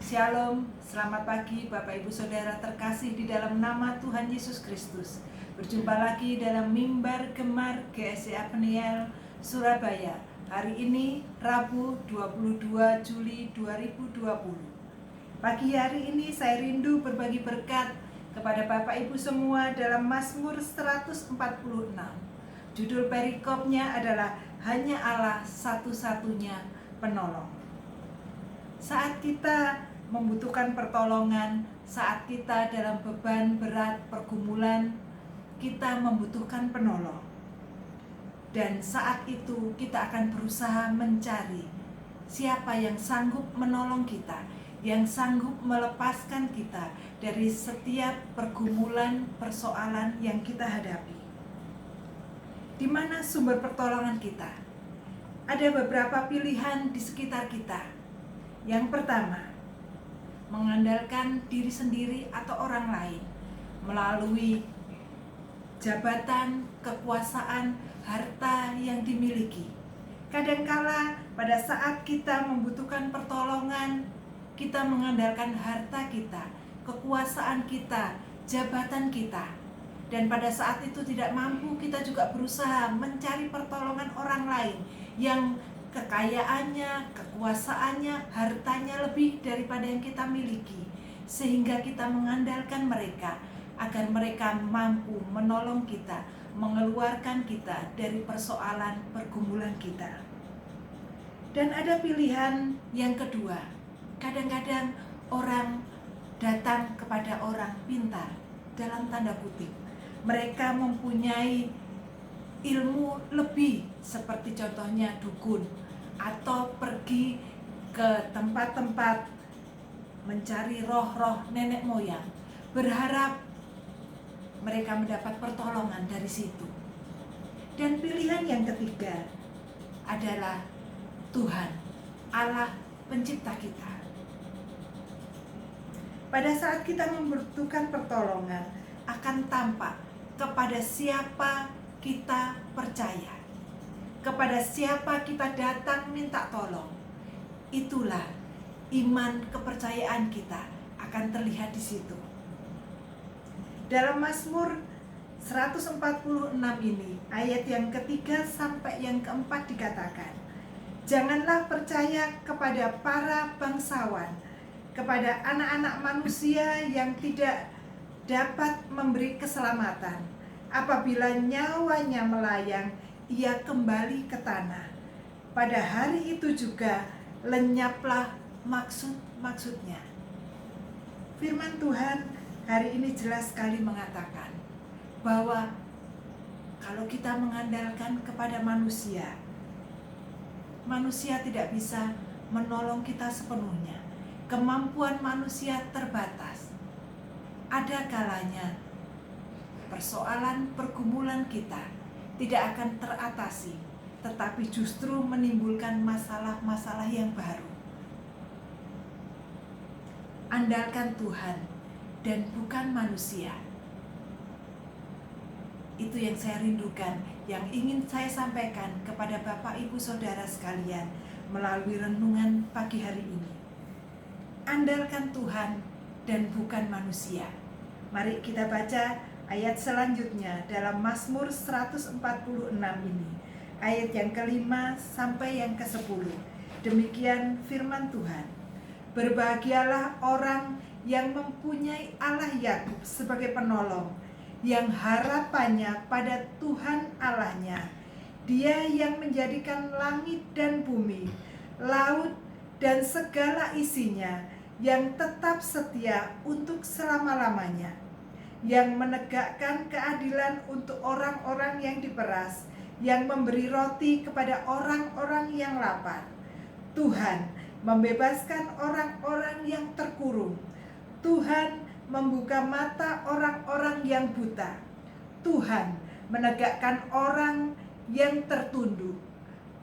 Shalom, selamat pagi Bapak Ibu Saudara terkasih di dalam nama Tuhan Yesus Kristus. Berjumpa lagi dalam Mimbar Gemar GSCA Peniel, Surabaya. Hari ini Rabu 22 Juli 2020. Pagi hari ini saya rindu berbagi berkat kepada Bapak Ibu semua dalam Mazmur 146. Judul perikopnya adalah Hanya Allah satu-satunya penolong. Saat kita membutuhkan pertolongan, saat kita dalam beban berat pergumulan, kita membutuhkan penolong. Dan saat itu kita akan berusaha mencari siapa yang sanggup menolong kita, yang sanggup melepaskan kita dari setiap pergumulan, persoalan yang kita hadapi. Di mana sumber pertolongan kita? Ada beberapa pilihan di sekitar kita. Yang pertama, mengandalkan diri sendiri atau orang lain melalui jabatan, kekuasaan, harta yang dimiliki. Kadangkala pada saat kita membutuhkan pertolongan, kita mengandalkan harta kita, kekuasaan kita, jabatan kita. Dan pada saat itu tidak mampu, kita juga berusaha mencari pertolongan orang lain yang kekayaannya, kekuasaannya, hartanya lebih daripada yang kita miliki, sehingga kita mengandalkan mereka agar mereka mampu menolong kita, mengeluarkan kita dari persoalan pergumulan kita. Dan ada pilihan yang kedua. Kadang-kadang orang datang kepada orang pintar, dalam tanda kutip. Mereka mempunyai ilmu lebih, seperti contohnya dukun, atau pergi ke tempat-tempat mencari roh-roh nenek moyang, berharap mereka mendapat pertolongan dari situ. Dan pilihan yang ketiga adalah Tuhan, Allah pencipta kita. Pada saat kita membutuhkan pertolongan, akan tampak kepada siapa kita percaya, kepada siapa kita datang minta tolong. Itulah iman kepercayaan kita akan terlihat di situ. Dalam Mazmur 146 ini, ayat yang ketiga sampai yang keempat dikatakan, janganlah percaya kepada para bangsawan, kepada anak-anak manusia yang tidak dapat memberi keselamatan. Apabila nyawanya melayang, ia kembali ke tanah. Pada hari itu juga lenyaplah maksud-maksudnya. Firman Tuhan hari ini jelas sekali mengatakan bahwa kalau kita mengandalkan kepada manusia, manusia tidak bisa menolong kita sepenuhnya. Kemampuan manusia terbatas. Ada kalanya persoalan pergumulan kita tidak akan teratasi, tetapi justru menimbulkan masalah-masalah yang baru. Andalkan Tuhan dan bukan manusia. Itu yang saya rindukan, yang ingin saya sampaikan kepada Bapak Ibu Saudara sekalian melalui renungan pagi hari ini. Andalkan Tuhan dan bukan manusia. Mari kita baca ayat selanjutnya dalam Mazmur 146 ini, ayat yang kelima sampai yang ke-10. Demikian firman Tuhan. Berbahagialah orang yang mempunyai Allah Yakub sebagai penolong, yang harapannya pada Tuhan Allahnya. Dia yang menjadikan langit dan bumi, laut dan segala isinya, yang tetap setia untuk selama-lamanya, yang menegakkan keadilan untuk orang-orang yang diperas, yang memberi roti kepada orang-orang yang lapar. Tuhan membebaskan orang-orang yang terkurung. Tuhan membuka mata orang-orang yang buta. Tuhan menegakkan orang yang tertunduk.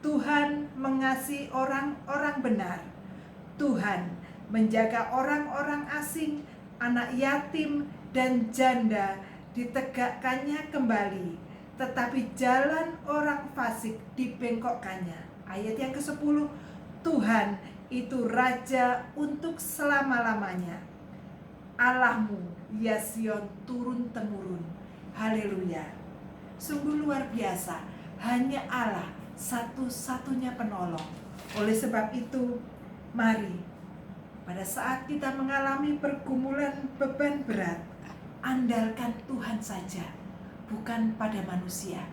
Tuhan mengasihi orang-orang benar. Tuhan menjaga orang-orang asing, anak yatim dan janda ditegakkannya kembali, tetapi jalan orang fasik dibengkokkannya. Ayat yang ke-10, Tuhan itu Raja untuk selama-lamanya. Allahmu, ya Sion, turun-temurun. Haleluya. Sungguh luar biasa, hanya Allah satu-satunya penolong. Oleh sebab itu, mari pada saat kita mengalami pergumulan beban berat, andalkan Tuhan saja, bukan pada manusia.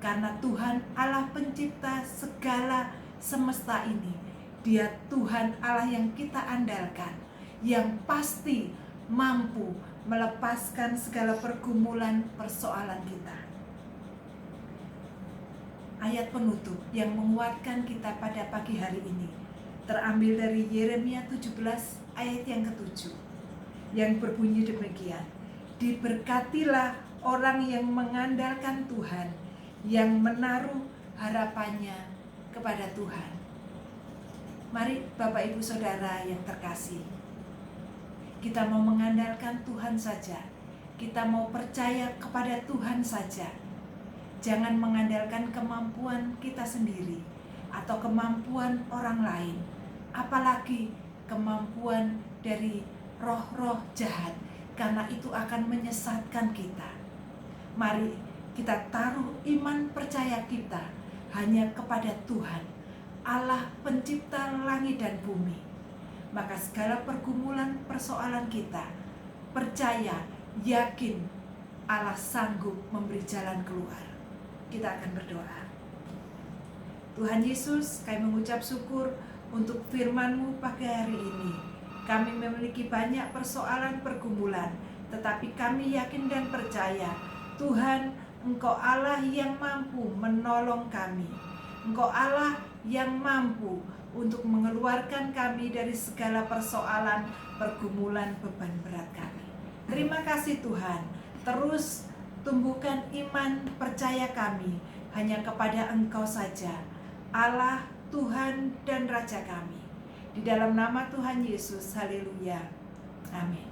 Karena Tuhan Allah pencipta segala semesta ini, Dia Tuhan Allah yang kita andalkan, yang pasti mampu melepaskan segala pergumulan persoalan kita. Ayat penutup yang menguatkan kita pada pagi hari ini terambil dari Yeremia 17 ayat yang ke-7 yang berbunyi demikian: diberkatilah orang yang mengandalkan Tuhan, yang menaruh harapannya kepada Tuhan. Mari Bapak Ibu Saudara yang terkasih, kita mau mengandalkan Tuhan saja, kita mau percaya kepada Tuhan saja. Jangan mengandalkan kemampuan kita sendiri atau kemampuan orang lain, apalagi kemampuan dari roh-roh jahat, karena itu akan menyesatkan kita. Mari kita taruh iman percaya kita hanya kepada Tuhan, Allah pencipta langit dan bumi. Maka segala pergumulan persoalan kita, percaya, yakin Allah sanggup memberi jalan keluar. Kita akan berdoa. Tuhan Yesus, kami mengucap syukur untuk firman-Mu pagi hari ini. Kami memiliki banyak persoalan pergumulan, tetapi kami yakin dan percaya Tuhan, Engkau Allah yang mampu menolong kami. Engkau Allah yang mampu untuk mengeluarkan kami dari segala persoalan, pergumulan, beban berat kami. Terima kasih Tuhan. Terus tumbuhkan iman percaya kami hanya kepada Engkau saja, Allah, Tuhan dan Raja kami. Di dalam nama Tuhan Yesus, haleluya. Amin.